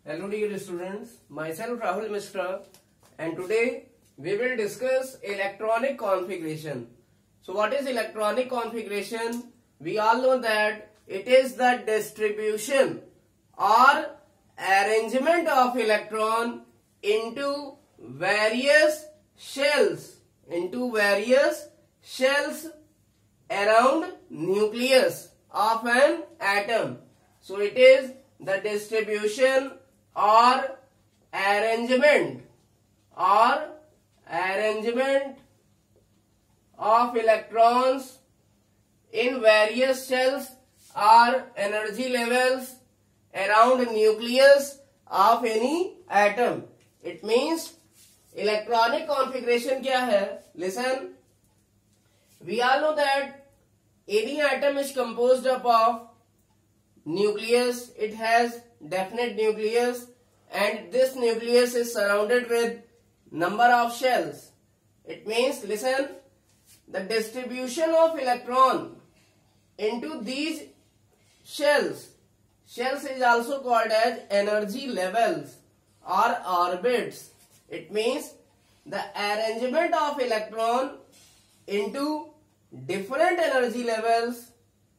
Hello dear students, myself Rahul Mishra and today we will discuss electronic configuration. So what is electronic configuration? We all know that it is the distribution or arrangement of electron into various shells around nucleus of an atom. So it is the distribution or arrangement of electrons in various shells or energy levels around nucleus of any atom. It means electronic configuration क्या है? Listen, we all know that any atom is composed up of nucleus. It has definite nucleus and this nucleus is surrounded with number of shells. It means, listen, the distribution of electron into these shells is also called as energy levels or orbits. It means the arrangement of electron into different energy levels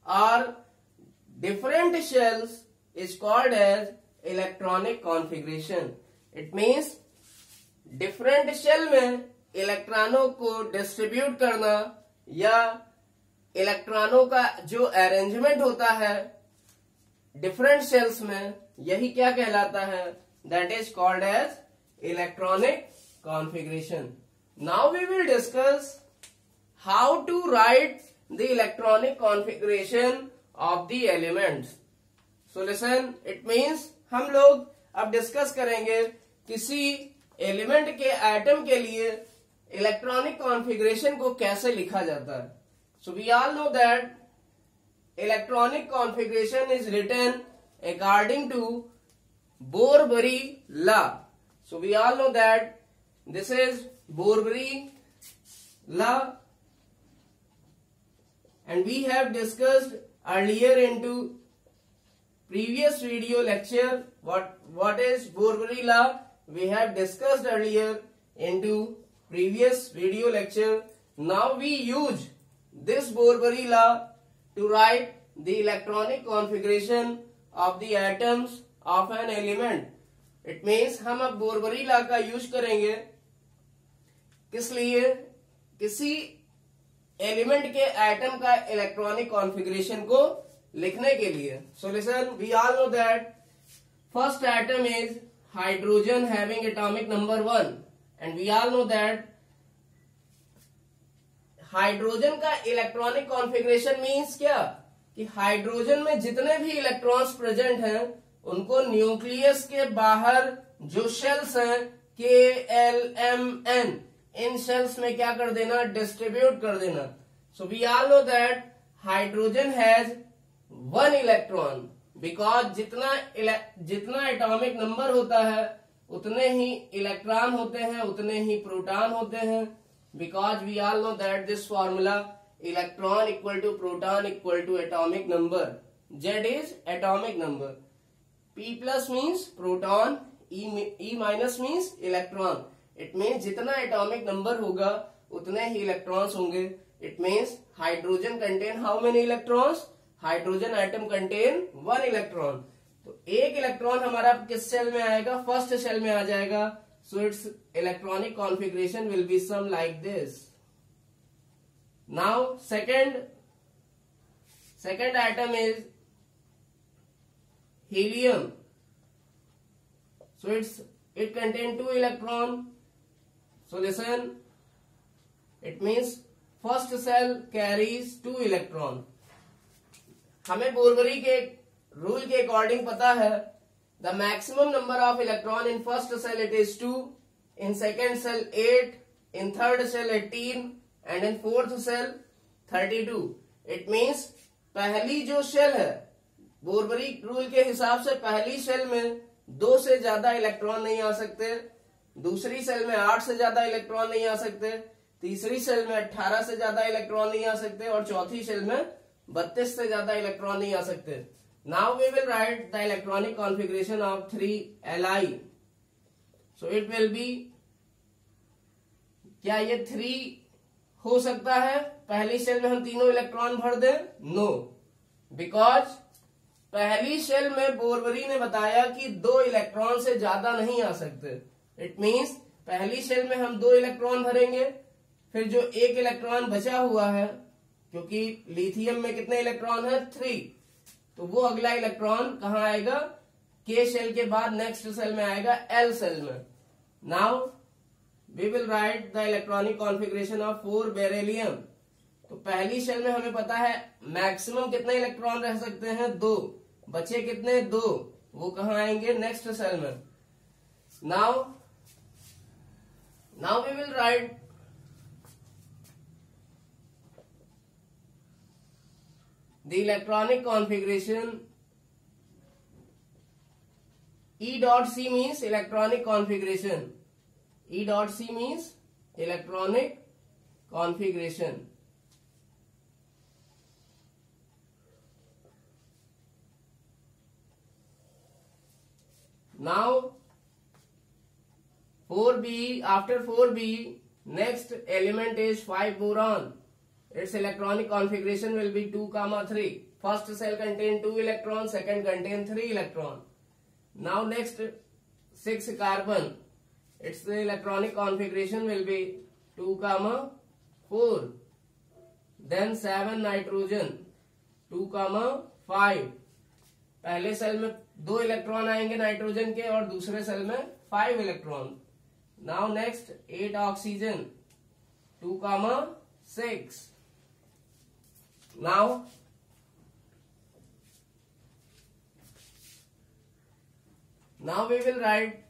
or different shells is called as electronic configuration. It means different shell में इलेक्ट्रॉनों को distribute करना या इलेक्ट्रॉनों का जो arrangement होता है डिफरेंट शेल्स में, यही क्या कहलाता है? That is called as electronic configuration. Now we will discuss how to write the electronic configuration of the elements. So listen, it means हम लोग अब डिस्कस करेंगे किसी एलिमेंट के एटम के लिए इलेक्ट्रॉनिक कॉन्फ़िगरेशन को कैसे लिखा जाता है. So we all know that electronic configuration is written according to Bohr Bury law. So we all know that this is Bohr Bury law and we have discussed earlier into previous video lecture what is Borbori law. We have discussed earlier into previous video lecture. Now we use this Borbori law to write the electronic configuration of the atoms of an element. It means हम अब Borbori law का use करेंगे किस लिए? किसी element के atom का electronic configuration को लिखने के लिए. So listen, we all know that first atom is hydrogen having atomic number 1 and we all know that hydrogen का इलेक्ट्रॉनिक कॉन्फ़िगरेशन मीन्स क्या कि हाइड्रोजन में जितने भी इलेक्ट्रॉन्स प्रेजेंट हैं उनको न्यूक्लियस के बाहर जो शेल्स हैं KLMN, इन शेल्स में क्या कर देना? डिस्ट्रीब्यूट कर देना. So we all know that hydrogen has 1 electron because जितना एटॉमिक नंबर होता है उतने ही इलेक्ट्रॉन होते हैं, उतने ही प्रोटॉन होते हैं. Because we all know that this formula electron equal to proton equal to atomic number. Z is atomic number, P plus means proton, E minus means electron. It means जितना atomic number होगा उतने ही electrons होंगे. It means hydrogen contain how many electrons? Hydrogen atom contain 1 electron. तो एक electron हमारा किस cell में आएगा? फर्स्ट सेल में आ जाएगा. So its electronic configuration will be some like this. Now second atom is helium. So it contain 2 electron. So listen, it means first cell carries 2 electron. हमें बोरबरी के रूल के अकॉर्डिंग पता है the maximum number of electron in first cell it is 2, in second cell 8, in third cell 18 and in fourth cell 32. It means पहली जो shell है बोरबरी rule के हिसाब से पहली शेल में 2 से ज्यादा इलेक्ट्रॉन नहीं आ सकते, दूसरी सेल में 8 से ज्यादा इलेक्ट्रॉन नहीं आ सकते, तीसरी सेल में 18 से ज्यादा इलेक्ट्रॉन नहीं आ सकते और चौथी सेल में 32 से ज्यादा इलेक्ट्रॉन नहीं आ सकते. Now we will write the electronic configuration of 3Li. So it will be, क्या ये 3 हो सकता है पहली शेल में हम तीनों इलेक्ट्रॉन भर दें? नो, बिकॉज पहली शेल में बोरबरी ने बताया कि 2 इलेक्ट्रॉन से ज्यादा नहीं आ सकते. इट मीन्स पहली शेल में हम 2 इलेक्ट्रॉन भरेंगे, फिर जो 1 इलेक्ट्रॉन बचा हुआ है, क्योंकि लिथियम में कितने इलेक्ट्रॉन है? 3, तो वो अगला इलेक्ट्रॉन कहाँ आएगा? के शेल के बाद नेक्स्ट सेल में आएगा, एल सेल में. Now we will write the electronic configuration of 4 beryllium. तो पहली शेल में हमें पता है मैक्सिमम कितने इलेक्ट्रॉन रह सकते हैं? 2. बचे कितने? 2. वो कहाँ आएंगे? नेक्स्ट सेल में. Now we will write the electronic configuration. E dot C means electronic configuration. E dot C means electronic configuration. Now 4b, after 4b, next element is 5 boron. Its electronic configuration will be 2, 3. First cell contain 2 electrons, second contain 3 electrons. Now next 6 carbon. Its electronic configuration will be 2, 4. Then 7 nitrogen, 2, 5. पहले cell में 2 electron आएंगे nitrogen के और दूसरे cell में 5 electron. Now next 8 oxygen, 2, 6. Now we will write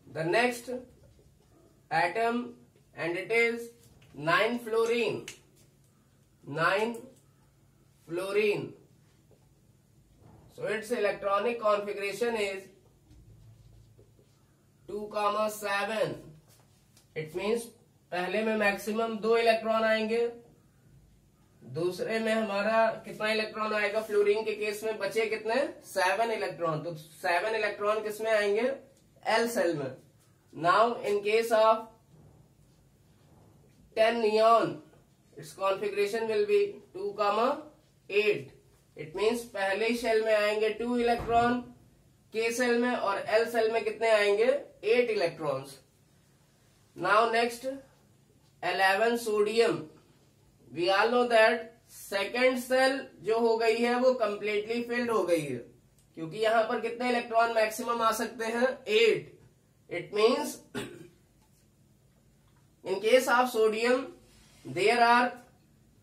the next atom, and it is 9 fluorine. 9 fluorine. So its electronic configuration is 2, 7. It means पहले में maximum 2 electron आएंगे, दूसरे में हमारा कितना इलेक्ट्रॉन आएगा? फ्लोरीन के केस में बचे कितने? 7 इलेक्ट्रॉन. तो 7 इलेक्ट्रॉन किस में आएंगे? एल सेल में. Now in case of 10 neon, it's configuration will B 2, 8. It means पहले शेल में आएंगे 2 इलेक्ट्रॉन, के सेल में और एल सेल में कितने आएंगे? 8 electrons. Now next 11 sodium. We all know that second shell जो हो गई है वो कंप्लीटली फिल्ड हो गई है, क्योंकि यहां पर कितने इलेक्ट्रॉन मैक्सिमम आ सकते हैं? 8. It means in case of sodium there are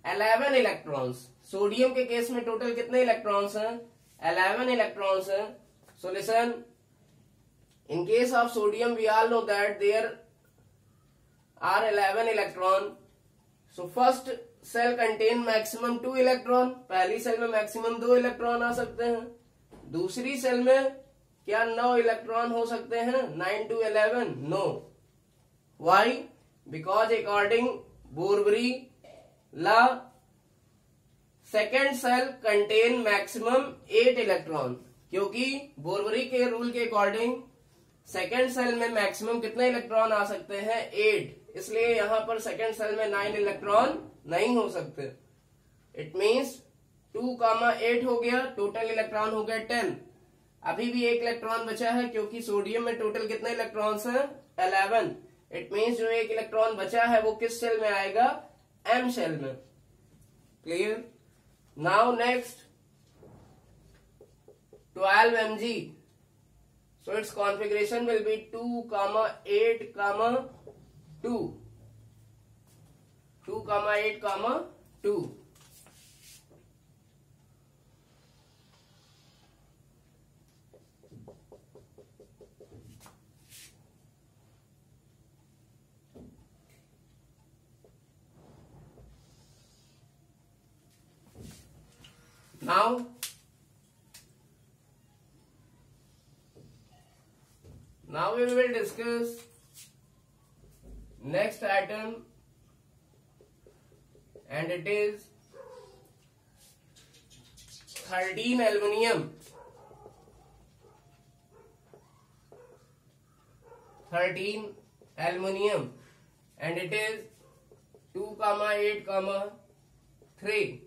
11 electrons. Sodium के केस में टोटल कितने इलेक्ट्रॉन्स हैं? 11 इलेक्ट्रॉन्स हैं. So listen, in case of sodium we all know that there are 11 electron. So first shell contain maximum 2 electron. पहली shell में maximum 2 electron आ सकते हैं. दूसरी सेल में क्या 9 इलेक्ट्रॉन हो सकते हैं? 9 to 11? No. Why? Because according Bohr Bury law second shell contain maximum 8 electron. क्योंकि बोरबरी के रूल के अकॉर्डिंग सेकेंड सेल में मैक्सिमम कितने इलेक्ट्रॉन आ सकते हैं? 8. इसलिए यहां पर सेकेंड सेल में 9 इलेक्ट्रॉन नहीं हो सकते. इट मीन्स 2, 8 हो गया, टोटल इलेक्ट्रॉन हो गए 10. अभी भी 1 इलेक्ट्रॉन बचा है, क्योंकि सोडियम में टोटल कितने इलेक्ट्रॉन्स हैं? 11. इट मीन्स जो 1 इलेक्ट्रॉन बचा है वो किस सेल में आएगा? एम सेल में. Clear? Now next 12 Mg. So its configuration will be 2, 8, 2. 2, 8, 2. Now we will discuss next atom, and it is 13 aluminum. 13 aluminum, and it is 2, 8, 3.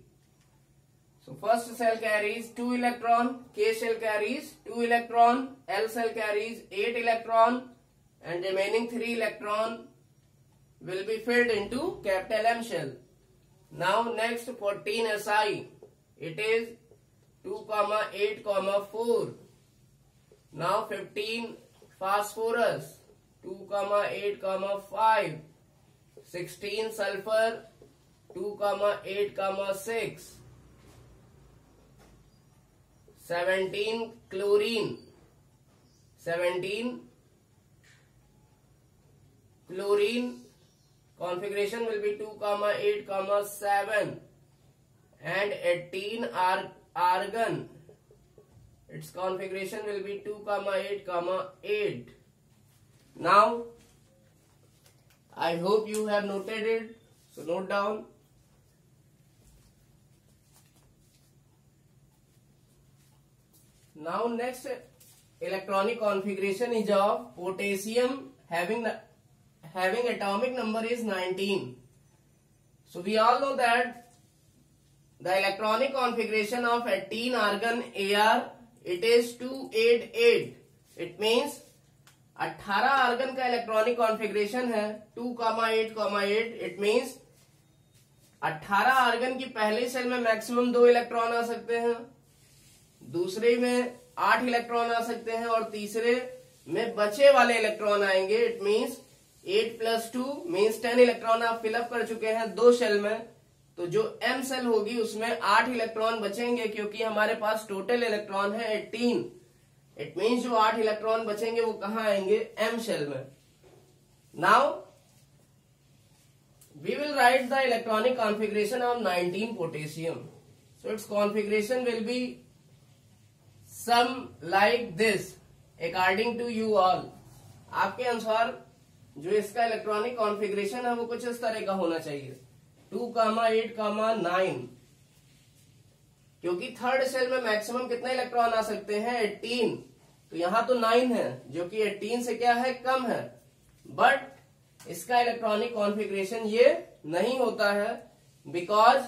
So first cell carries 2 electron, K cell carries 2 electron, L cell carries 8 electron, and remaining 3 electron will be filled into capital M shell. Now next 14 Si, it is 2, 8, 4. Now 15 phosphorus, 2, 8, 5. 16 sulfur, 2, 8, 6. 17 chlorine, 17 chlorine configuration will be 2, 8, 7, and 18 argon, its configuration will be 2, 8, 8. Now I hope you have noted it, so note down. Now next electronic configuration is of potassium having atomic number is 19. So we all know that the electronic configuration of 18 argon Ar, it is 288. It means 18 argon का electronic configuration है 2, 8, 8. It means 18 argon की पहले cell में maximum 2 electron आ सकते हैं, दूसरे में 8 इलेक्ट्रॉन आ सकते हैं, और तीसरे में बचे वाले इलेक्ट्रॉन आएंगे. इट मीन्स 8 + 2 मीन्स 10 इलेक्ट्रॉन आप फिलअप कर चुके हैं 2 सेल में. तो जो एम सेल होगी उसमें 8 इलेक्ट्रॉन बचेंगे, क्योंकि हमारे पास टोटल इलेक्ट्रॉन है 18. इट मीन्स जो 8 इलेक्ट्रॉन बचेंगे वो कहाँ आएंगे? एम शेल में. Now we will write the electronic configuration of 19 potassium. So its configuration will be some like this according to you all. आपके अनुसार जो इसका इलेक्ट्रॉनिक कॉन्फ़िगरेशन है वो कुछ इस तरह का होना चाहिए 2, 8, 9. क्योंकि थर्ड सेल में मैक्सिमम कितने इलेक्ट्रॉन आ सकते हैं? 18. तो यहां तो 9 है, जो कि 18 से क्या है? कम है. बट इसका इलेक्ट्रॉनिक कॉन्फ़िगरेशन ये नहीं होता है, because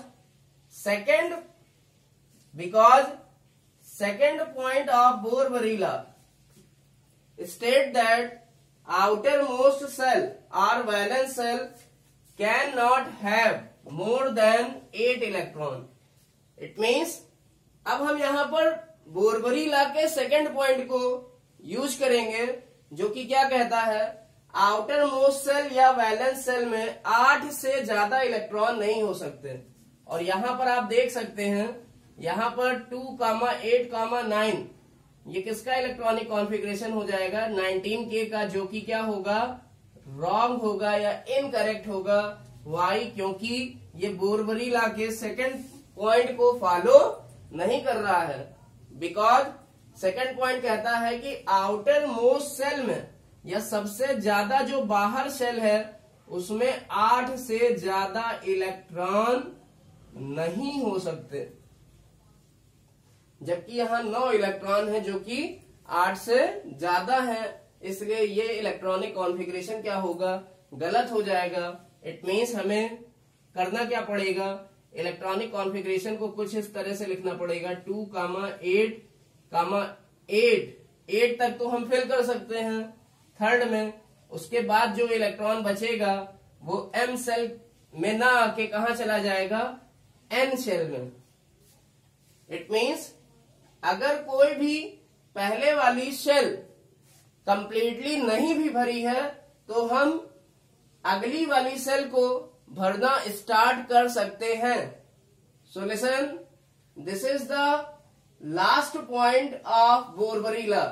second point of Bohr Bury law state that outermost shell और valence shell can not have more than 8 electron. It means अब हम यहां पर बोर-बरीला के सेकेंड पॉइंट को यूज करेंगे, जो कि क्या कहता है? आउटर मोस्ट सेल या वैलेंस सेल में 8 से ज्यादा इलेक्ट्रॉन नहीं हो सकते. और यहां पर आप देख सकते हैं, यहां पर 2, 8, 9 ये किसका इलेक्ट्रॉनिक कॉन्फ़िगरेशन हो जाएगा? 19K का, जो कि क्या होगा? रॉन्ग होगा या इनकरेक्ट होगा. वाई? क्योंकि ये बोर-बरीला के सेकेंड पॉइंट को फॉलो नहीं कर रहा है. बिकॉज सेकेंड पॉइंट कहता है कि आउटर मोस्ट सेल में या सबसे ज्यादा जो बाहर सेल है उसमें 8 से ज्यादा इलेक्ट्रॉन नहीं हो सकते, जबकि यहां 9 इलेक्ट्रॉन है जो कि 8 से ज्यादा है. इसलिए ये इलेक्ट्रॉनिक कॉन्फ़िगरेशन क्या होगा? गलत हो जाएगा. इट मीन्स हमें करना क्या पड़ेगा? इलेक्ट्रॉनिक कॉन्फ़िगरेशन को कुछ इस तरह से लिखना पड़ेगा 2, 8, 8 तक तो हम फिल कर सकते हैं थर्ड में. उसके बाद जो इलेक्ट्रॉन बचेगा वो एम सेल में ना आके कहा चला जाएगा? एन सेल में. इट मीन्स अगर कोई भी पहले वाली सेल कंप्लीटली नहीं भी भरी है तो हम अगली वाली सेल को भरना स्टार्ट कर सकते हैं. So listen, this is the last point of Bohr Bury law.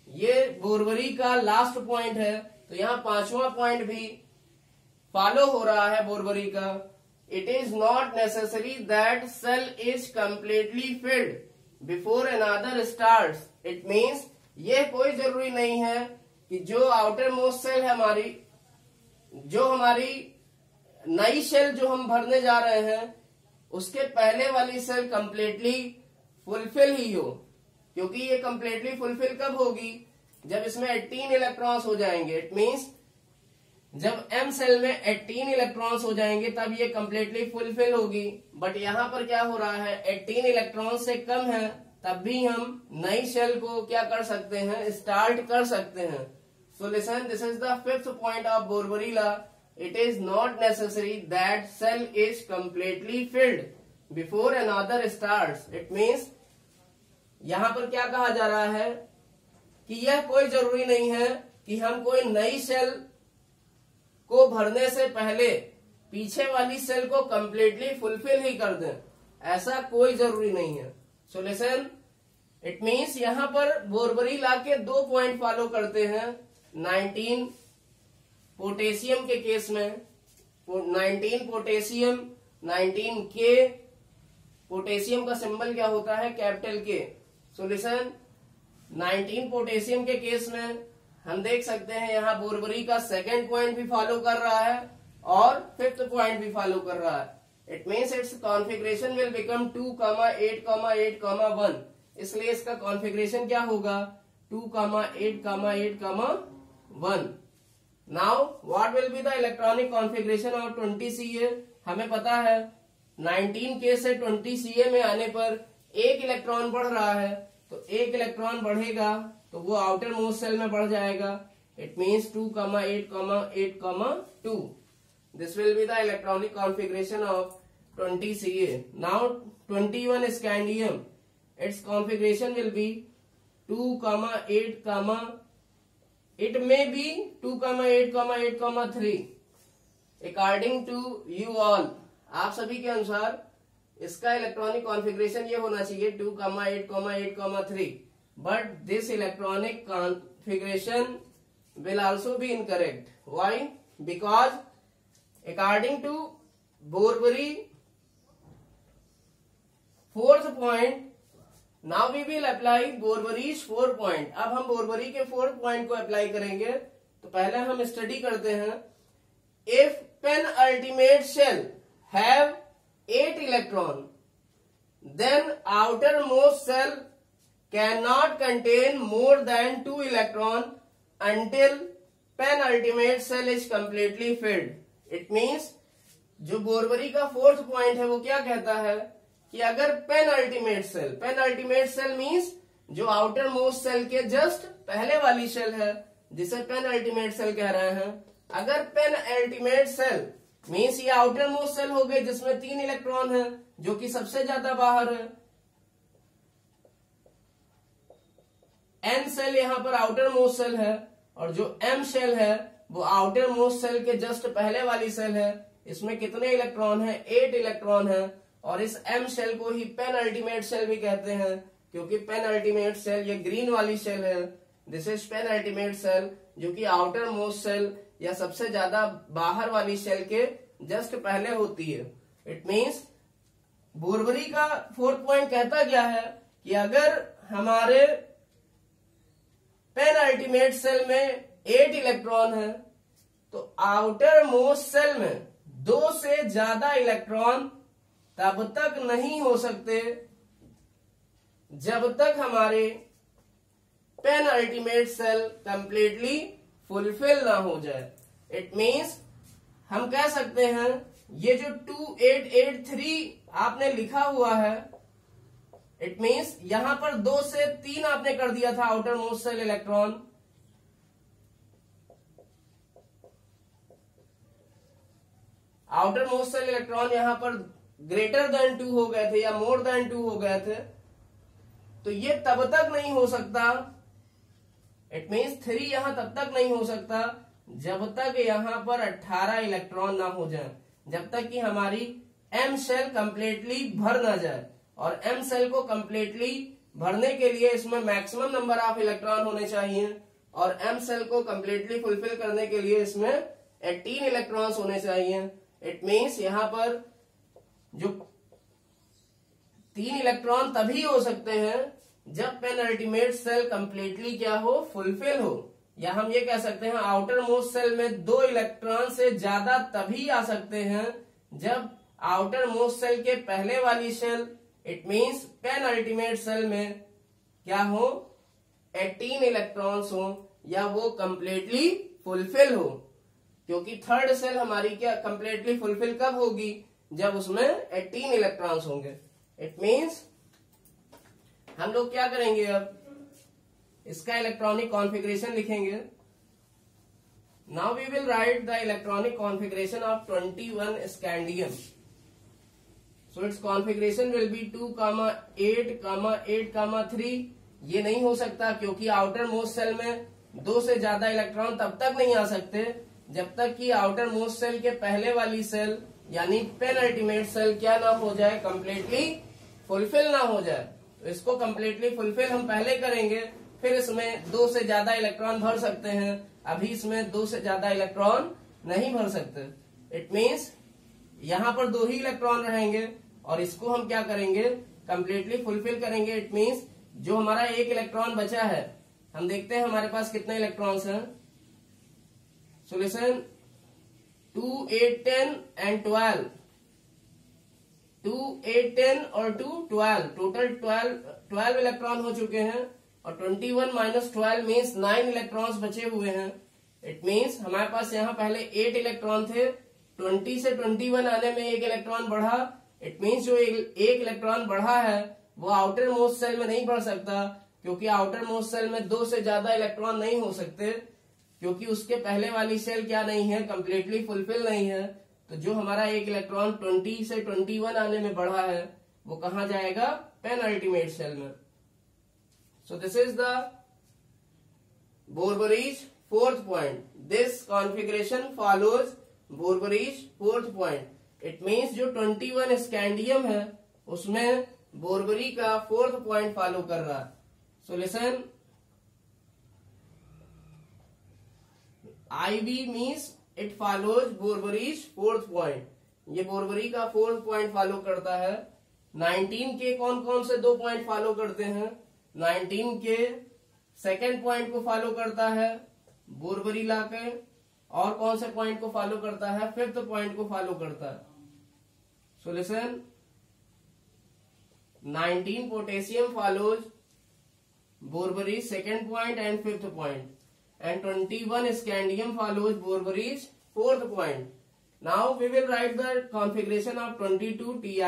ये बोर-बरी का लास्ट पॉइंट है. तो यहाँ 5वां पॉइंट भी फॉलो हो रहा है बोर-बरी का. it is not necessary that cell is completely filled before another starts. It means ये कोई जरूरी नहीं है कि जो आउटर मोस्ट सेल है हमारी, जो हमारी नई सेल जो हम भरने जा रहे हैं उसके पहले वाली सेल कंप्लीटली फुलफिल ही हो, क्योंकि ये कंप्लीटली फुलफिल कब होगी, जब इसमें 18 इलेक्ट्रॉन्स हो जाएंगे. इट मींस जब एम सेल में 18 इलेक्ट्रॉन्स हो जाएंगे तब ये कंप्लीटली फुलफिल होगी. बट यहाँ पर क्या हो रहा है, 18 इलेक्ट्रॉन से कम है, तब भी हम नई सेल को क्या कर सकते हैं, स्टार्ट कर सकते हैं. So listen, this is the fifth point of Bohr Bury law. It is not necessary that shell is completely filled before another starts. It means यहाँ पर क्या कहा जा रहा है कि यह कोई जरूरी नहीं है कि हम कोई नई सेल को भरने से पहले पीछे वाली सेल को कंप्लीटली फुलफिल ही कर दें, ऐसा कोई जरूरी नहीं है. सो लिसन, इट मीन्स यहाँ पर बोरबरी लॉ के 2 पॉइंट फॉलो करते हैं. 19 पोटेशियम के केस में 19 पोटेशियम, 19 के पोटेशियम का सिंबल क्या होता है, कैपिटल के. सो लिसन, 19 पोटेशियम के केस में हम देख सकते हैं यहाँ बोरबरी का सेकेंड पॉइंट भी फॉलो कर रहा है और फिफ्थ पॉइंट भी फॉलो कर रहा है. It means it's configuration will become 2,8,8,1. इसलिए इसका कॉन्फ़िगरेशन क्या होगा, 2,8,8,1. Now what will be the electronic configuration of 20Ca. हमें पता है 19K से 20Ca में आने पर एक इलेक्ट्रॉन बढ़ रहा है, तो एक इलेक्ट्रॉन बढ़ेगा तो वो आउटर मोस्ट सेल में बढ़ जाएगा. It means 2,8,8,2. This will be the electronic configuration of 20Ca. Now 21 scandium, its configuration will be 2,8, it may be 2,8,8,3 according to you all. आप सभी के अनुसार इसका इलेक्ट्रॉनिक कॉन्फ़िगरेशन ये होना चाहिए 2,8,8,3. But this electronic configuration will also be incorrect. Why? Because according to Borbori fourth point, now we will apply Borbori's 4th point. अब हम बोरबरी के 4th point को अप्लाई करेंगे. तो पहले हम स्टडी करते हैं. If penultimate cell have 8 electron, then outermost cell cannot contain more than 2 electron until penultimate cell is completely filled. It means जो बोरबरी का 4th पॉइंट है वो क्या कहता है कि अगर पेनअल्टीमेट सेल मीन्स जो आउटर मोस्ट सेल के जस्ट पहले वाली सेल है जिसे पेनअल्टीमेट सेल कह रहे हैं, अगर पेनअल्टीमेट सेल मीन्स ये आउटर मोस्ट सेल हो गई जिसमें 3 इलेक्ट्रॉन है जो कि सबसे ज्यादा बाहर है. एन सेल यहाँ पर आउटर मोस्ट सेल है और जो एम सेल है वो आउटर मोस्ट सेल के जस्ट पहले वाली सेल है. इसमें कितने इलेक्ट्रॉन है, 8 इलेक्ट्रॉन है. और इस एम सेल को ही पेनअल्टीमेट सेल भी कहते हैं क्योंकि पेनअल्टीमेट सेल ये ग्रीन वाली सेल है. दिस इज पेनअल्टीमेट सेल जो कि आउटर मोस्ट सेल या सबसे ज्यादा बाहर वाली सेल के जस्ट पहले होती है. इट मीन्स बोरबरी का 4th पॉइंट कहता क्या है कि अगर हमारे पेनअल्टीमेट सेल में 8 इलेक्ट्रॉन है तो आउटर मोस्ट सेल में 2 से ज्यादा इलेक्ट्रॉन तब तक नहीं हो सकते जब तक हमारे पेनअल्टीमेट सेल कंप्लीटली फुलफिल ना हो जाए. इट मीन्स हम कह सकते हैं ये जो 2,8,8,3 आपने लिखा हुआ है, इट मीन्स यहां पर 2 से 3 आपने कर दिया था outer most shell electron. Outer most shell electron यहां पर ग्रेटर देन 2 हो गए थे या मोर देन 2 हो गए थे, तो ये तब तक नहीं हो सकता. इट मीन्स 3 यहां तब तक नहीं हो सकता जब तक यहां पर 18 इलेक्ट्रॉन ना हो जाए, जब तक कि हमारी एम सेल कंप्लीटली भर ना जाए. और एम सेल को कंप्लीटली भरने के लिए इसमें मैक्सिमम नंबर ऑफ इलेक्ट्रॉन होने चाहिए और एम सेल को कंप्लीटली फुलफिल करने के लिए इसमें 18 इलेक्ट्रॉन्स होने चाहिए. इट मीन्स यहाँ पर जो 3 इलेक्ट्रॉन तभी हो सकते हैं जब पेनल्टीमेट सेल कंप्लीटली क्या हो, फुलफिल हो। या हम ये कह सकते हैं आउटर मोस्ट सेल में 2 इलेक्ट्रॉन से ज्यादा तभी आ सकते हैं जब आउटर मोस्ट सेल के पहले वाली shell, it means penultimate shell में क्या हो, 18 इलेक्ट्रॉन्स हो या वो कंप्लीटली फुलफिल हो। क्योंकि थर्ड सेल हमारी क्या कंप्लीटली फुलफिल कब होगी, जब उसमें 18 इलेक्ट्रॉन्स होंगे। इट मींस हम लोग क्या करेंगे, अब इसका इलेक्ट्रॉनिक कॉन्फ़िगरेशन लिखेंगे। Now we will write the electronic configuration of 21 scandium. So its configuration will be 2,8,8,3। ये नहीं हो सकता क्योंकि आउटर मोस्ट सेल में 2 से ज्यादा इलेक्ट्रॉन तब तक नहीं आ सकते जब तक कि आउटर मोस्ट सेल के पहले वाली सेल यानी पेनल्टीमेट सेल क्या ना हो जाए, कंप्लीटली फुलफिल ना हो जाए। तो इसको कंप्लीटली फुलफिल हम पहले करेंगे, फिर इसमें 2 से ज्यादा इलेक्ट्रॉन भर सकते हैं। अभी इसमें 2 से ज्यादा इलेक्ट्रॉन नहीं भर सकते। इट मींस यहां पर 2 ही इलेक्ट्रॉन रहेंगे और इसको हम क्या करेंगे, कंप्लीटली फुलफिल करेंगे। इट मींस जो हमारा 1 इलेक्ट्रॉन बचा है, हम देखते हैं हमारे पास कितने इलेक्ट्रॉन्स हैं। Solution 2, 8, 10 and 12। 2, 8, 10 और 2, 12, टोटल 12 इलेक्ट्रॉन हो चुके हैं और 21 माइनस 12 मीन्स 9 इलेक्ट्रॉन्स बचे हुए हैं। इट मीन्स हमारे पास यहाँ पहले 8 इलेक्ट्रॉन थे, 20 से 21 आने में 1 इलेक्ट्रॉन बढ़ा। इट मीन्स जो 1 इलेक्ट्रॉन बढ़ा है वो आउटर मोस्ट सेल में नहीं बढ़ सकता क्योंकि आउटर मोस्ट सेल में 2 से ज्यादा इलेक्ट्रॉन नहीं हो सकते क्योंकि उसके पहले वाली सेल क्या नहीं है, कंप्लीटली फुलफिल नहीं है। तो जो हमारा 1 इलेक्ट्रॉन 20 से 21 आने में बढ़ा है वो कहाँ जाएगा, पेनल्टीमेट सेल में। So this is the Bohr Bury's 4th point. This configuration follows Bohr Bury's 4th point. It means जो 21 स्कैंडियम है उसमें बोरबरी का 4th पॉइंट फॉलो कर रहा है। So listen, IB means it follows Bohr Bury's 4th point. ये बोरबरी का 4th पॉइंट फॉलो करता है। 19 के कौन कौन से 2 पॉइंट फॉलो करते हैं, 19 के 2nd पॉइंट को फॉलो करता है बोरबरी लाके, और कौन से पॉइंट को फॉलो करता है, 5th पॉइंट को फॉलो करता है। So listen, 19 potassium follows Bohr Bury 2nd point and 5th point, and 21 scandium follows Bourbourie's 4th point. Now we will write the configuration of 22 Ti.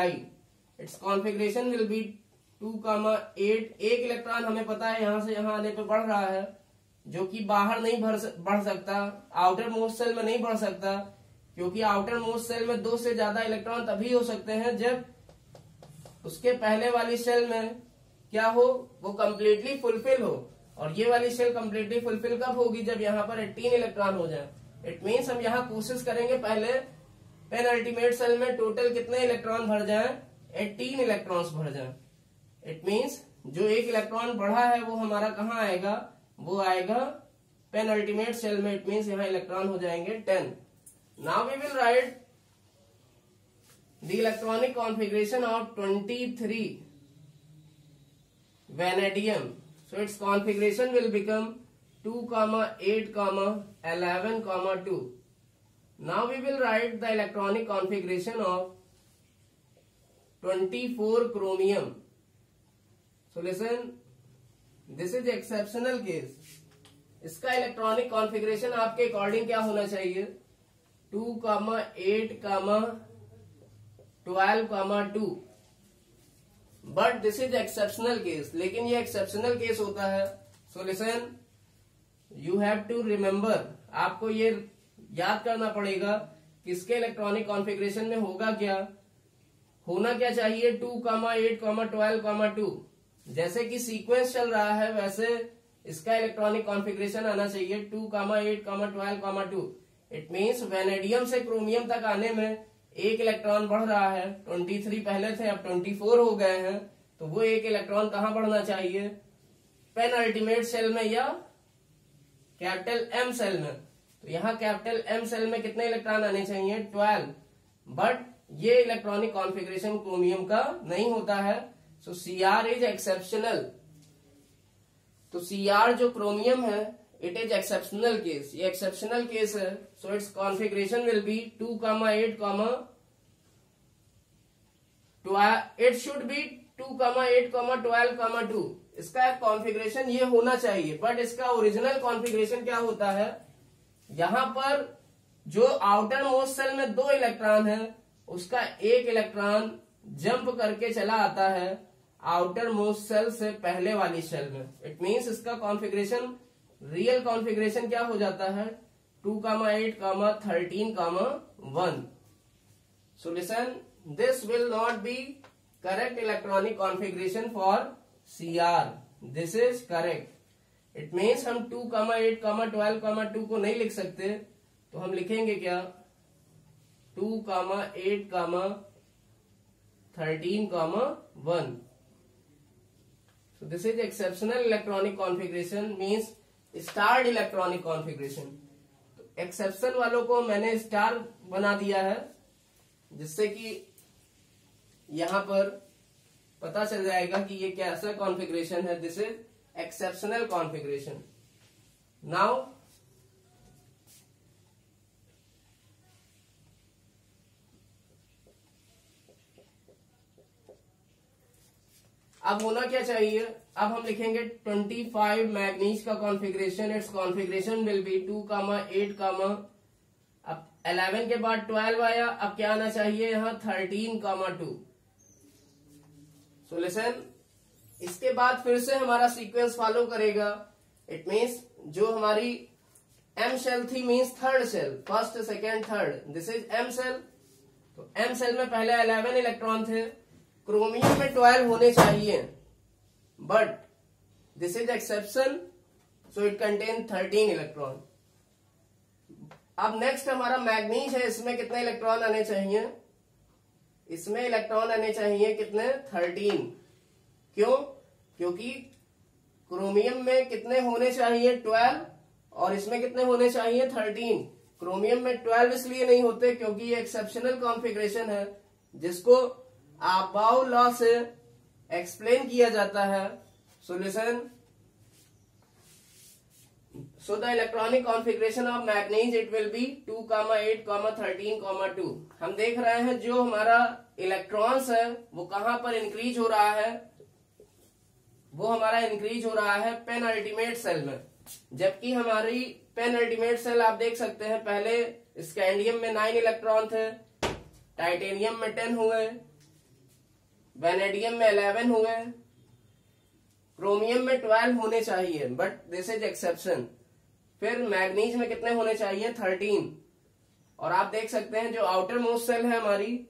Its configuration will be 2,8। 1 electron हमें पता है यहां से यहां आने पे बढ़ रहा है जो कि बाहर नहीं बढ़ सकता, आउटर मोस्ट सेल में नहीं बढ़ सकता क्योंकि आउटर मोस्ट सेल में 2 से ज्यादा इलेक्ट्रॉन तभी हो सकते हैं जब उसके पहले वाली सेल में क्या हो, वो कंप्लीटली फुलफिल हो। और ये वाली सेल कंप्लीटली फुलफिल कब होगी, जब यहाँ पर 18 इलेक्ट्रॉन हो जाए। इट मीन्स हम यहाँ कोशिश करेंगे पहले पेनल्टीमेट सेल में टोटल कितने इलेक्ट्रॉन भर जाएं, 18 इलेक्ट्रॉन्स भर जाएं। इट मीन्स जो 1 इलेक्ट्रॉन बढ़ा है वो हमारा कहाँ आएगा, वो आएगा पेनल्टीमेट सेल में। इट मीन्स यहाँ इलेक्ट्रॉन हो जाएंगे 10। Now we will write the electronic configuration of 23 vanadium. So its configuration will become 2,8,11,2. Now we will write the electronic configuration of 24 chromium. So listen, this is exceptional case. इसका electronic configuration आपके according क्या होना चाहिए, 2,8,12,2। But this is exceptional case, लेकिन ये exceptional case होता है। So listen, you have to remember, आपको ये याद करना पड़ेगा किसके इलेक्ट्रॉनिक कॉन्फ़िगरेशन में होगा क्या, होना क्या चाहिए, 2,8,12,2। जैसे कि सीक्वेंस चल रहा है वैसे इसका इलेक्ट्रॉनिक कॉन्फ़िगरेशन आना चाहिए 2,8,12,2। इट मीन्स वेनेडियम से क्रोमियम तक आने में 1 इलेक्ट्रॉन बढ़ रहा है। 23 पहले थे, अब 24 हो गए हैं, तो वो 1 इलेक्ट्रॉन कहाँ बढ़ना चाहिए, पेनल्टीमेट सेल में या कैपिटल M सेल में। तो यहाँ कैपिटल M सेल में कितने इलेक्ट्रॉन आने चाहिए, 12। बट ये इलेक्ट्रॉनिक कॉन्फ़िगरेशन क्रोमियम का नहीं होता है। सो Cr इज एक्सेप्शनल। तो Cr जो क्रोमियम है, इट इज एक्सेप्शनल केस, ये एक्सेप्शनल केस है। सो its configuration will be 2,8, it should be 2,8, 12, 2। इसका कॉन्फ़िगरेशन ये होना चाहिए, बट इसका ओरिजिनल कॉन्फ़िगरेशन क्या होता है, यहां पर जो आउटर मोस्ट सेल में 2 इलेक्ट्रॉन है, उसका एक इलेक्ट्रॉन जंप करके चला आता है आउटर मोस्ट सेल से पहले वाली सेल में। इट मींस इसका कॉन्फ़िगरेशन, रियल कॉन्फ़िगरेशन क्या हो जाता है, 2,8, 13, 1। सो listen, this will not be correct electronic configuration for Cr। This is correct. It means हम 2,8, 12, 2 को नहीं लिख सकते, तो हम लिखेंगे क्या, 2,8, 13, 1। So this is exceptional electronic configuration, means starred electronic configuration। तो एक्सेप्शन वालों को मैंने स्टार बना दिया है, जिससे कि यहां पर पता चल जाएगा कि ये कैसा कॉन्फ़िगरेशन है। This is exceptional configuration. Now अब होना क्या चाहिए, अब हम लिखेंगे 25 मैग्नीज का configuration. It's configuration will be 2,8, अब 11 के बाद 12 आया, अब क्या आना चाहिए यहाँ 13, 2। सो लिसन, इसके बाद फिर से हमारा सीक्वेंस फॉलो करेगा। इट मीन्स जो हमारी एम शेल थी, means third shell, first, second, third, this is M shell. तो एम शेल में पहले 11 इलेक्ट्रॉन थे, क्रोमियम में 12 होने चाहिए, but this is exception, so it contain 13 electron. अब नेक्स्ट हमारा मैग्नीज है, इसमें कितने इलेक्ट्रॉन आने चाहिए, इसमें इलेक्ट्रॉन आने चाहिए कितने, 13। क्यों, क्योंकि क्रोमियम में कितने होने चाहिए, 12, और इसमें कितने होने चाहिए, 13। क्रोमियम में 12 इसलिए नहीं होते क्योंकि ये एक्सेप्शनल कॉन्फ़िगरेशन है, जिसको अबाउ लॉ से एक्सप्लेन किया जाता है। Solution, so the electronic configuration of manganese it will be 2,8, 13, 2। हम देख रहे हैं जो हमारा इलेक्ट्रॉन्स है वो कहां पर इंक्रीज हो रहा है, वो हमारा इंक्रीज हो रहा है पेन अल्टीमेट सेल में। जबकि हमारी पेन अल्टीमेट सेल आप देख सकते हैं, पहले स्कैंडियम में 9 इलेक्ट्रॉन थे, टाइटेनियम में 10 हुए, वेनेडियम में 11 हुए, क्रोमियम में 12 होने चाहिए, बट दिस इज एक्सेप्शन। फिर मैग्नीज में कितने होने चाहिए, 13। और आप देख सकते हैं जो आउटर मोस्ट सेल है हमारी,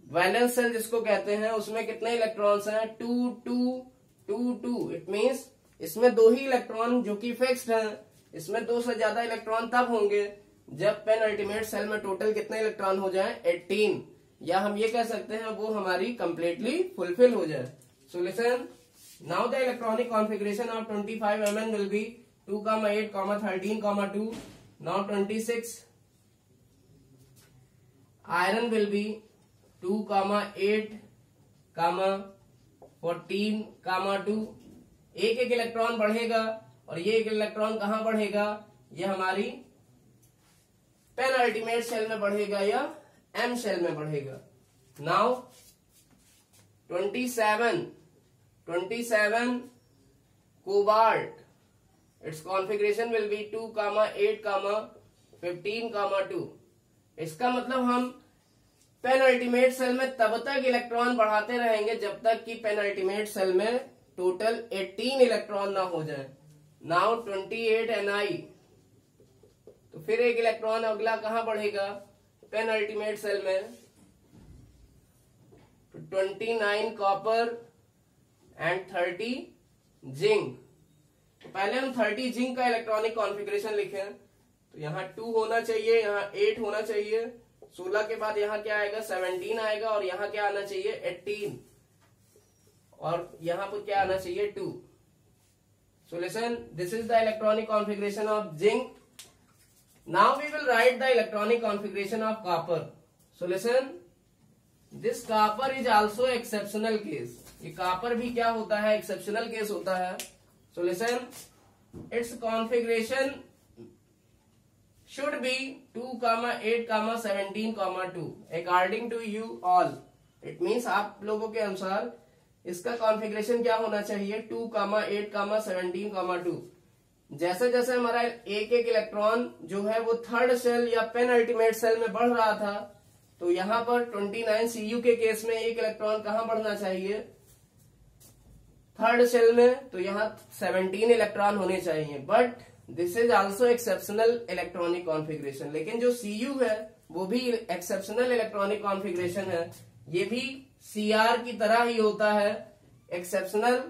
वैलेंस सेल जिसको कहते हैं, उसमें कितने इलेक्ट्रॉन्स हैं, 2, 2, 2, 2। इट मीन्स इसमें 2 ही इलेक्ट्रॉन जो कि फिक्स्ड हैं, इसमें 2 से ज्यादा इलेक्ट्रॉन तब होंगे जब पेन अल्टीमेट सेल में टोटल कितने इलेक्ट्रॉन हो जाए, 18, या हम ये कह सकते हैं वो हमारी कंप्लीटली फुलफिल हो जाए। So listen, now the electronic configuration of 25 Mn will be 2,8, 13, 2। Now 26 iron will be 2,8, 14, 2। एक एक इलेक्ट्रॉन बढ़ेगा, और ये एक इलेक्ट्रॉन कहां बढ़ेगा, ये हमारी पेन अल्टीमेट सेल में बढ़ेगा या एम सेल में बढ़ेगा। Now 27 cobalt, its configuration will be 2,8, 15, 2। इसका मतलब हम पेन अल्टीमेट सेल में तब तक इलेक्ट्रॉन बढ़ाते रहेंगे जब तक कि पेन अल्टीमेट सेल में टोटल 18 इलेक्ट्रॉन ना हो जाए। नाउ 28 Ni, तो फिर एक इलेक्ट्रॉन अगला कहां बढ़ेगा, पेन अल्टीमेट सेल में, 29 कॉपर एंड 30 जिंक। तो पहले हम 30 जिंक का इलेक्ट्रॉनिक कॉन्फ़िगरेशन लिखें, तो यहाँ 2 होना चाहिए, यहाँ 8 होना चाहिए, 16 के बाद यहाँ क्या आएगा, 17 आएगा, और यहाँ क्या आना चाहिए, 18, और यहाँ पर क्या आना चाहिए, 2। So listen, this is the electronic configuration of zinc. Now we will write the electronic configuration of copper. So listen, this copper is also exceptional case. ये कॉपर भी क्या होता है, एक्सेप्शनल केस होता है। So listen, it's configuration should be 2, 8, 17, 2 according to you all। It means आप लोगों के अनुसार इसका कॉन्फ़िगरेशन क्या होना चाहिए, 2, 8, 17, 2। जैसे जैसे हमारा एक एक इलेक्ट्रॉन जो है वो थर्ड सेल या पेन अल्टीमेट सेल में बढ़ रहा था, तो यहाँ पर 29 Cu के केस में एक इलेक्ट्रॉन कहाँ बढ़ना चाहिए, थर्ड सेल में, तो यहाँ 17 इलेक्ट्रॉन होने चाहिए। But this is also exceptional electronic configuration. लेकिन जो Cu है वो भी एक्सेप्शनल इलेक्ट्रॉनिक कॉन्फ़िगरेशन है, ये भी Cr की तरह ही होता है, एक्सेप्शनल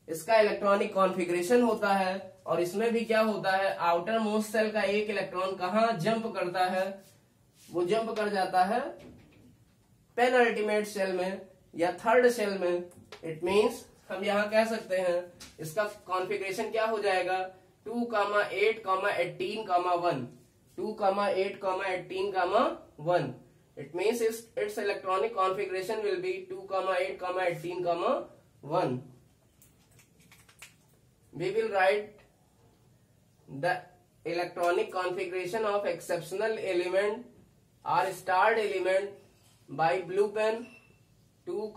इसका इलेक्ट्रॉनिक कॉन्फ़िगरेशन होता है। और इसमें भी क्या होता है, आउटर मोस्ट सेल का एक इलेक्ट्रॉन कहाँ जंप करता है, वो जंप कर जाता है पेन अल्टीमेट सेल में या थर्ड सेल में। इट मीन्स हम यहाँ कह सकते हैं इसका कॉन्फ़िगरेशन क्या हो जाएगा, 2, 8, 18, 1। 2, 8, 18, 1। It means its electronic configuration will be 2, 8, 18, 1. We will write the electronic configuration of exceptional element or starred element by blue pen, 2,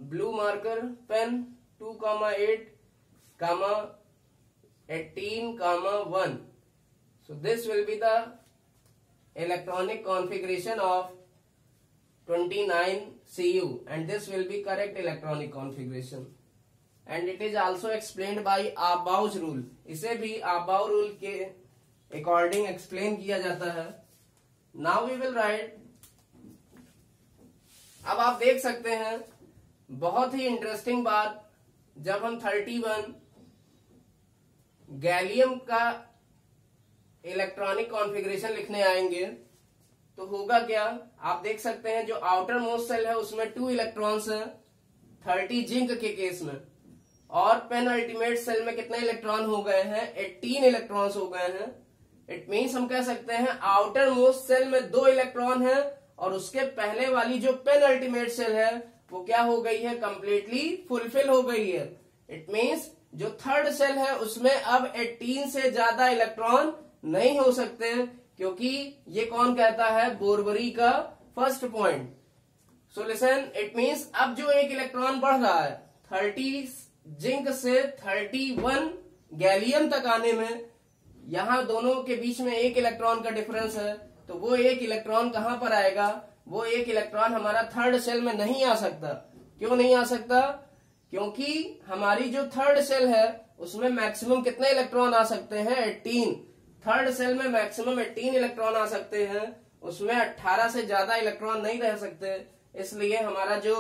blue marker pen, 2, 8, 18, 1. So this will be the electronic configuration of 29 Cu and this will be correct electronic configuration, and it is also explained by Abau's rule। इसे भी Abau rule के according explain किया जाता है। Now we will write, अब आप देख सकते हैं बहुत ही इंटरेस्टिंग बात, जब हम 31 गैलियम का इलेक्ट्रॉनिक कॉन्फ़िगरेशन लिखने आएंगे तो होगा क्या, आप देख सकते हैं जो आउटर मोस्ट सेल है उसमें 2 इलेक्ट्रॉन्स हैं 30 जिंक के केस में, और पेन अल्टीमेट सेल में कितने इलेक्ट्रॉन हो गए हैं, 18 इलेक्ट्रॉन्स हो गए हैं। इट मीन्स हम कह सकते हैं आउटर मोस्ट सेल में 2 इलेक्ट्रॉन है और उसके पहले वाली जो पेन अल्टीमेट सेल है वो क्या हो गई है, कंप्लीटली फुलफिल हो गई है। इट मीन्स जो थर्ड सेल है उसमें अब 18 से ज्यादा इलेक्ट्रॉन नहीं हो सकते, क्योंकि ये कौन कहता है, बोरबरी का first point. So listen, it means अब जो एक इलेक्ट्रॉन बढ़ रहा है 30 जिंक से 31 गैलियम तक आने में, यहां दोनों के बीच में 1 इलेक्ट्रॉन का डिफरेंस है, तो वो 1 इलेक्ट्रॉन कहां पर आएगा, वो 1 इलेक्ट्रॉन हमारा थर्ड सेल में नहीं आ सकता। क्यों नहीं आ सकता, क्योंकि हमारी जो थर्ड सेल है उसमें मैक्सिमम कितने इलेक्ट्रॉन आ सकते हैं, 18। थर्ड सेल में मैक्सिमम 18 इलेक्ट्रॉन आ सकते हैं, उसमें 18 से ज्यादा इलेक्ट्रॉन नहीं रह सकते। इसलिए हमारा जो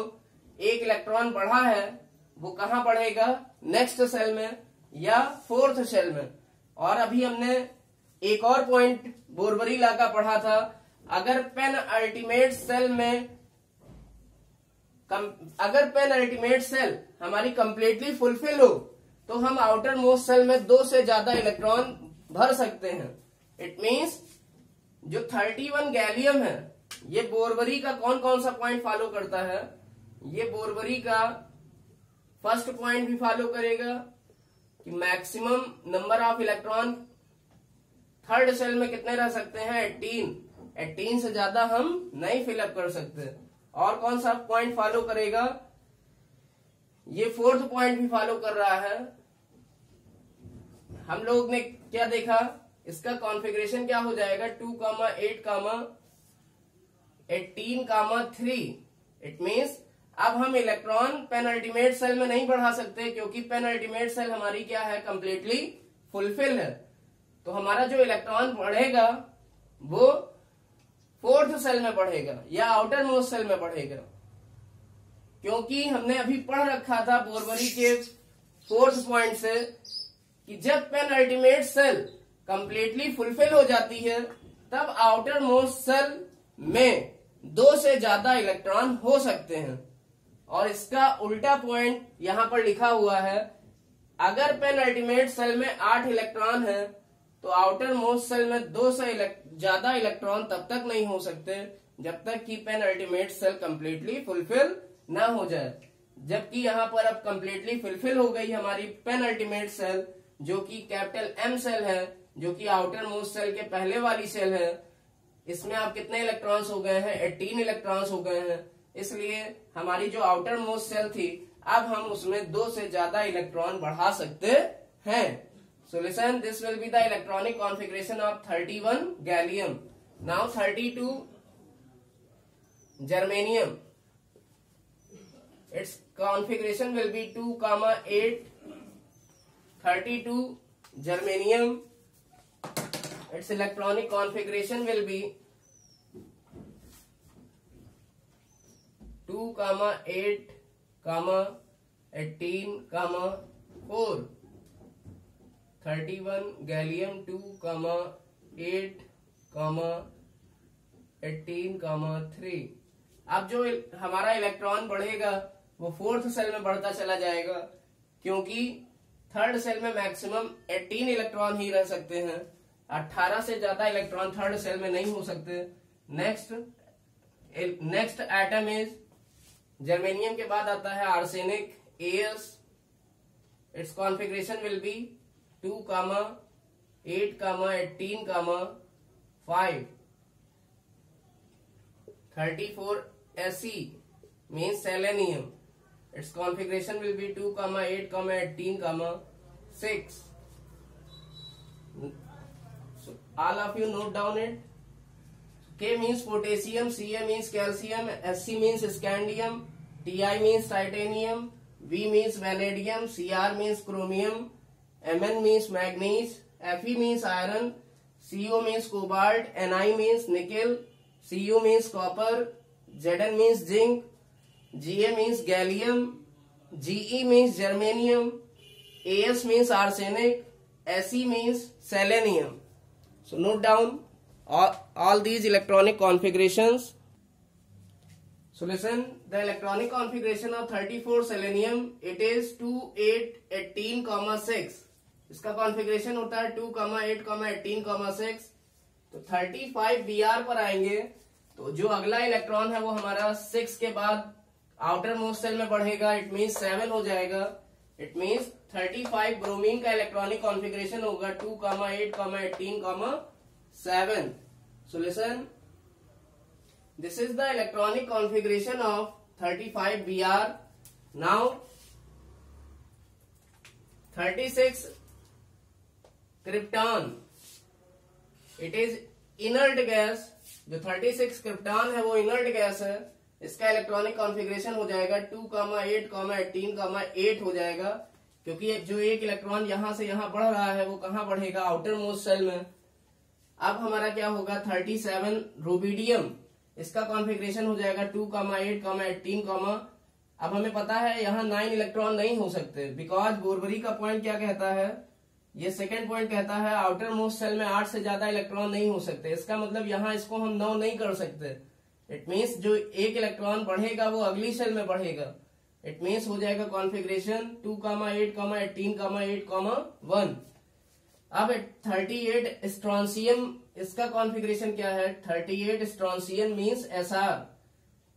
1 इलेक्ट्रॉन बढ़ा है वो कहां बढ़ेगा, नेक्स्ट सेल में या फोर्थ सेल में। और अभी हमने एक और पॉइंट बोरबरी लॉ का पढ़ा था, अगर पेन अल्टीमेट सेल हमारी कंप्लीटली फुलफिल हो तो हम आउटर मोस्ट सेल में 2 से ज्यादा इलेक्ट्रॉन भर सकते हैं। इट मीन्स जो 31 गैलियम है ये बोरबरी का कौन कौन सा पॉइंट फॉलो करता है, ये बोरबरी का फर्स्ट पॉइंट भी फॉलो करेगा कि maximum number of electron third shell में कितने रह सकते हैं, 18 से ज्यादा हम नहीं फिलअप कर सकते। और कौन सा पॉइंट फॉलो करेगा, ये फोर्थ पॉइंट भी फॉलो कर रहा है। हम लोग ने क्या देखा, इसका कॉन्फ़िगरेशन क्या हो जाएगा, 2, 8, 18, 3। इट मीन्स अब हम इलेक्ट्रॉन पेन अल्टीमेट सेल में नहीं बढ़ा सकते, क्योंकि पेन अल्टीमेट सेल हमारी क्या है, कंप्लीटली फुलफिल है। तो हमारा जो इलेक्ट्रॉन बढ़ेगा वो फोर्थ सेल में बढ़ेगा या आउटर मोस्ट सेल में बढ़ेगा, क्योंकि हमने अभी पढ़ रखा था बोरबरी के फोर्थ पॉइंट से कि जब penultimate shell completely fulfil हो जाती है तब आउटर मोस्ट सेल में 2 से ज्यादा इलेक्ट्रॉन हो सकते हैं। और इसका उल्टा पॉइंट यहां पर लिखा हुआ है, अगर पेन अल्टीमेट सेल में 8 इलेक्ट्रॉन है तो आउटर मोस्ट सेल में 2 से ज्यादा इलेक्ट्रॉन तब तक नहीं हो सकते जब तक कि penultimate shell completely fulfil ना हो जाए। जबकि यहाँ पर अब कंप्लीटली फुलफिल हो गई हमारी पेन अल्टीमेट सेल, जो कि कैपिटल एम सेल है, जो कि आउटर मोस्ट सेल के पहले वाली सेल है। इसमें आप कितने इलेक्ट्रॉन्स हो गए हैं? 18 इलेक्ट्रॉन्स हो गए हैं। इसलिए हमारी जो आउटर मोस्ट सेल थी, अब हम उसमें 2 से ज्यादा इलेक्ट्रॉन बढ़ा सकते हैं। Solution, this will be the electronic configuration of 31 gallium. Now 32 germanium. Its configuration will be 2,8. 32 germanium. Its electronic configuration will be 2,8, 18, 4. 31 gallium 2,8, 18, 3. अब जो हमारा इलेक्ट्रॉन बढ़ेगा वो फोर्थ सेल में बढ़ता चला जाएगा, क्योंकि थर्ड सेल में मैक्सिमम 18 इलेक्ट्रॉन ही रह सकते हैं। 18 से ज्यादा इलेक्ट्रॉन थर्ड सेल में नहीं हो सकते। नेक्स्ट एटम इज जर्मेनियम के बाद आता है arsenic AS। It's configuration will be 2,8, 18, 5. 34 Se means selenium. Its configuration will be 2,8, 18, 6. So all of you note down it. K means potassium, Ca means calcium, Sc means scandium, Ti means titanium, V means vanadium, Cr means chromium, Mn means manganese, Fe means iron, Co means cobalt, Ni means nickel, Cu means copper, Zn means zinc, Ga means gallium, Ge means germanium, As means arsenic, Se means selenium. So note down all these electronic configurations. So listen, the electronic configuration of 34 selenium, it is 2, 8, 18, 6. इसका configuration होता है 2, 8, 18, 6. तो 35 Br पर आएंगे तो जो अगला electron है वो हमारा 6 के बाद आउटर मोस्ट सेल में बढ़ेगा। इट मीन्स 7 हो जाएगा। इट मीन्स 35 ब्रोमीन का इलेक्ट्रॉनिक कॉन्फ़िगरेशन होगा 2, 8, 18, 7. So listen, this is the electronic configuration of 35 Br. Now 36 krypton. It is inert gas. जो 36 क्रिप्टॉन है वो इनर्ट गैस है। इसका इलेक्ट्रॉनिक कॉन्फ़िगरेशन हो जाएगा 2, 8, 18, 8 हो जाएगा, क्योंकि जो एक इलेक्ट्रॉन यहां से यहां बढ़ रहा है वो कहां बढ़ेगा? आउटर मोस्ट सेल में। अब हमारा क्या होगा? 37 रुबिडियम। इसका कॉन्फ़िगरेशन हो जाएगा 2, 8, 18, अब हमें पता है यहाँ 9 इलेक्ट्रॉन नहीं हो सकते, बिकॉज बोरबरी का पॉइंट क्या कहता है? ये सेकेंड पॉइंट कहता है आउटर मोस्ट सेल में 8 से ज्यादा इलेक्ट्रॉन नहीं हो सकते। इसका मतलब यहाँ इसको हम 9 नहीं कर सकते। इट मीन्स जो एक इलेक्ट्रॉन बढ़ेगा वो अगली सेल में बढ़ेगा। इट मीन्स हो जाएगा कॉन्फ़िगरेशन 2, 8, 18, 8, 1. अब 38 स्ट्रॉन्सियम, इसका कॉन्फ़िगरेशन क्या है? 38 स्ट्रॉन्सियम मीन्स Sr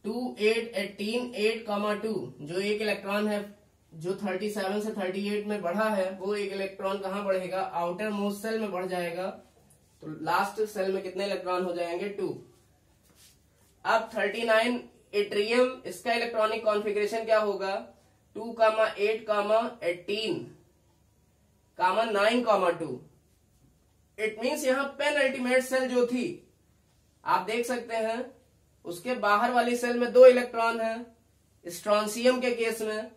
2, 8, 18, 8, 2. जो एक इलेक्ट्रॉन है जो 37 से 38 में बढ़ा है वो एक इलेक्ट्रॉन कहां बढ़ेगा? आउटर मोस्ट सेल में बढ़ जाएगा। तो लास्ट सेल में कितने इलेक्ट्रॉन हो जाएंगे? 2. अब 39 इट्रियम, इसका इलेक्ट्रॉनिक कॉन्फ़िगरेशन क्या होगा? 2, 8, 18, 9, 2. इट मीन्स यहाँ पेन अल्टीमेट सेल जो थी आप देख सकते हैं, उसके बाहर वाली सेल में 2 इलेक्ट्रॉन है स्ट्रॉन्सियम के केस में।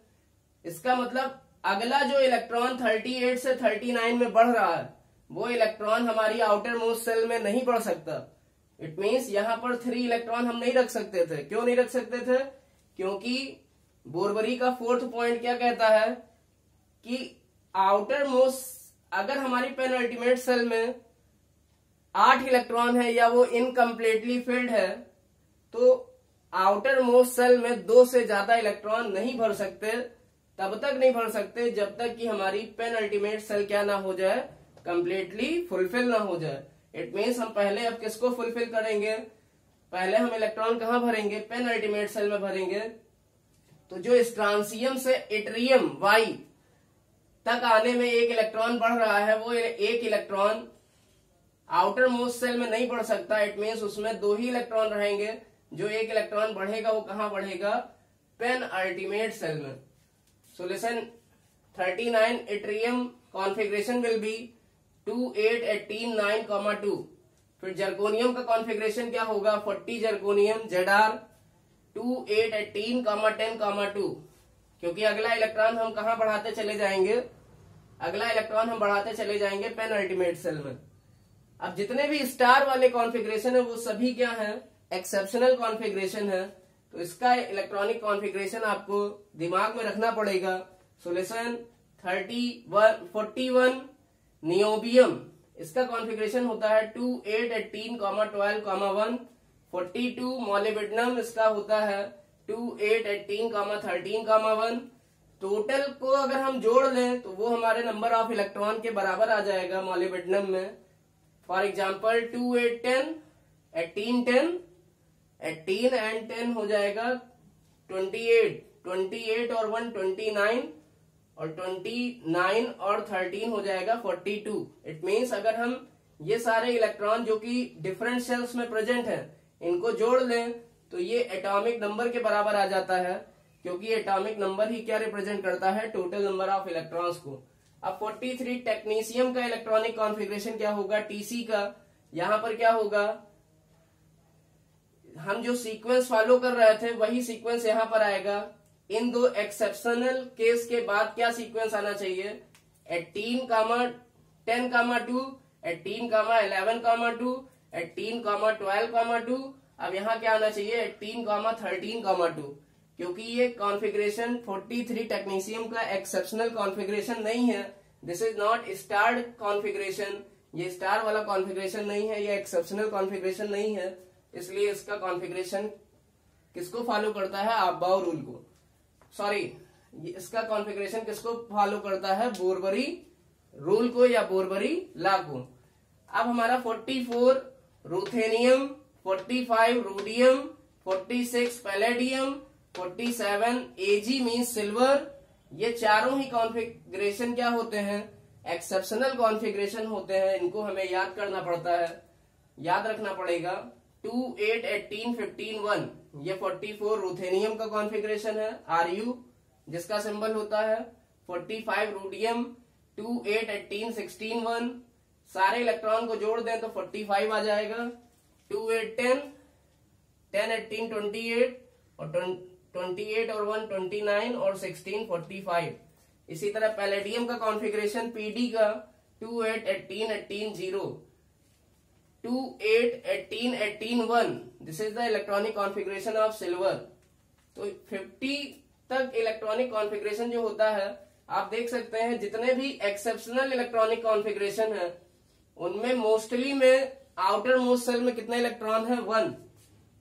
इसका मतलब अगला जो इलेक्ट्रॉन 38 से 39 में बढ़ रहा है वो इलेक्ट्रॉन हमारी आउटर मोस्ट सेल में नहीं बढ़ सकता। इट मीन्स यहाँ पर 3 इलेक्ट्रॉन हम नहीं रख सकते थे। क्यों नहीं रख सकते थे? क्योंकि बोरबरी का फोर्थ पॉइंट क्या कहता है कि आउटर मोस्ट, अगर हमारी पेन अल्टीमेट सेल में 8 इलेक्ट्रॉन है या वो इनकम्प्लीटली फिल्ड है, तो आउटर मोस्ट सेल में 2 से ज्यादा इलेक्ट्रॉन नहीं भर सकते। तब तक नहीं भर सकते जब तक कि हमारी पेन अल्टीमेट सेल क्या ना हो जाए? कंप्लीटली फुलफिल ना हो जाए। इट मीन्स हम पहले अब किसको फुलफिल करेंगे? पहले हम इलेक्ट्रॉन कहाँ भरेंगे, पेन अल्टीमेट सेल में भरेंगे। तो जो स्ट्रांसियम से इट्रियम वाई तक आने में एक इलेक्ट्रॉन बढ़ रहा है, वो एक इलेक्ट्रॉन आउटर मोस्ट सेल में नहीं बढ़ सकता। इट मीन्स उसमें 2 ही इलेक्ट्रॉन रहेंगे। जो एक इलेक्ट्रॉन बढ़ेगा वो कहाँ बढ़ेगा, पेन अल्टीमेट सेल में। Solution 39 yttrium configuration will B 2 8 18 9, 2। फिर जर्कोनियम का कॉन्फ़िगरेशन क्या होगा, 40 जर्कोनियम ZR 2 8 18, 10, 2। क्योंकि अगला इलेक्ट्रॉन हम कहाँ बढ़ाते चले जाएंगे, अगला इलेक्ट्रॉन हम बढ़ाते चले जाएंगे पेन अल्टीमेट सेल में। अब जितने भी स्टार वाले कॉन्फ़िगरेशन है वो सभी क्या है, एक्सेप्शनल कॉन्फ़िगरेशन है। तो इसका इलेक्ट्रॉनिक कॉन्फ़िगरेशन आपको दिमाग में रखना पड़ेगा। सोल्यूशन 41 नियोबियम, इसका कॉन्फ़िगरेशन होता है 2 8 18, 12, 1। 42 मोलिब्डेनम, इसका होता है 2 8 18, 13, 1। टोटल को अगर हम जोड़ लें तो वो हमारे नंबर ऑफ इलेक्ट्रॉन के बराबर आ जाएगा मोलिब्डेनम में। फॉर एग्जाम्पल 2 8 10, 18 10, 18 एंड 10 हो जाएगा 28, 28 और 1 29, और 29 और 13 हो जाएगा 42। इट मीन्स अगर हम ये सारे इलेक्ट्रॉन जो कि डिफरेंट शेल्स में प्रेजेंट हैं इनको जोड़ लें तो ये एटॉमिक नंबर के बराबर आ जाता है, क्योंकि एटॉमिक नंबर ही क्या रिप्रेजेंट करता है, टोटल नंबर ऑफ इलेक्ट्रॉन्स को। अब 43 टेक्नीशियम का इलेक्ट्रॉनिक कॉन्फ़िगरेशन क्या होगा, टीसी का। यहां पर क्या होगा, हम जो सीक्वेंस फॉलो कर रहे थे वही सीक्वेंस यहां पर आएगा। इन 2 एक्सेप्शनल केस के बाद क्या सीक्वेंस आना चाहिए, 18, 10, 2, 18, 11, 2, 18, 12, 2। अब यहाँ क्या आना चाहिए, 18, 13, 2, क्योंकि ये कॉन्फ़िगरेशन 43 टेक्नीशियम का एक्सेप्शनल कॉन्फ़िगरेशन नहीं है। दिस इज नॉट स्टार्ड कॉन्फ़िगरेशन, ये स्टार वाला कॉन्फ़िगरेशन नहीं है, ये एक्सेप्शनल कॉन्फ़िगरेशन नहीं है। इसलिए इसका कॉन्फ़िगरेशन किसको फॉलो करता है, अबाव रूल को। सॉरी, इसका कॉन्फ़िगरेशन किसको फॉलो करता है, बोरबरी रूल को या बोरबरी लॉ को। अब हमारा 44 रूथेनियम, 45 रोडियम, 46 पैलेडियम, 47 एजी मीन्स सिल्वर, ये चारों ही कॉन्फ़िगरेशन क्या होते हैं, एक्सेप्शनल कॉन्फ़िगरेशन होते हैं। इनको हमें याद करना पड़ता है, याद रखना पड़ेगा। 2 8 18 15 1, ये 44 रूथेनियम का कॉन्फ़िगरेशन है, Ru जिसका सिंबल होता है। 45 रोडियम, 2 8 18 16 1। सारे इलेक्ट्रॉन को जोड़ दें तो 45 आ जाएगा। 2 8 10, 10 18 28, और 28 और 1 29, और 16 45। इसी तरह पैलेडियम का कॉन्फ़िगरेशन पीडी का 2 8 18 18 0, 2 8 18 18 1। This is the electronic configuration of silver. तो 50 तक इलेक्ट्रॉनिक कॉन्फ़िगरेशन जो होता है, आप देख सकते हैं जितने भी एक्सेप्शनल इलेक्ट्रॉनिक कॉन्फ़िगरेशन है उनमें मोस्टली में आउटर मोस्ट सेल में कितने इलेक्ट्रॉन है, 1,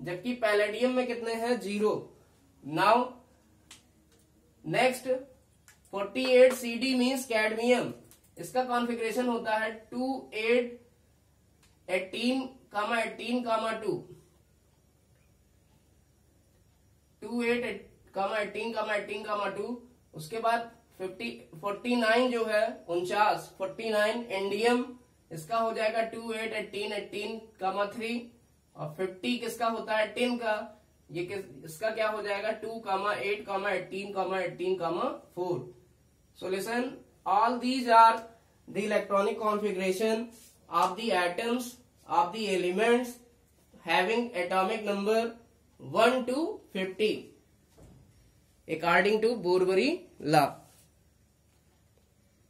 जबकि पैलेडियम में कितने हैं, 0। Now next 48 CD means cadmium, इसका कॉन्फ़िगरेशन होता है 2 8 18, 18, 2, 2 8 18, 18, 2। उसके बाद 49 जो है 49 इंडियम, इसका हो जाएगा 2 8 18, 18, 3। और 50 किसका होता है, टिन का, ये इसका क्या हो जाएगा, 2, 8, 18, 4। Solution, all these are the electronic configuration of the atoms of the elements having atomic number 1 to 50 according to Borbori law.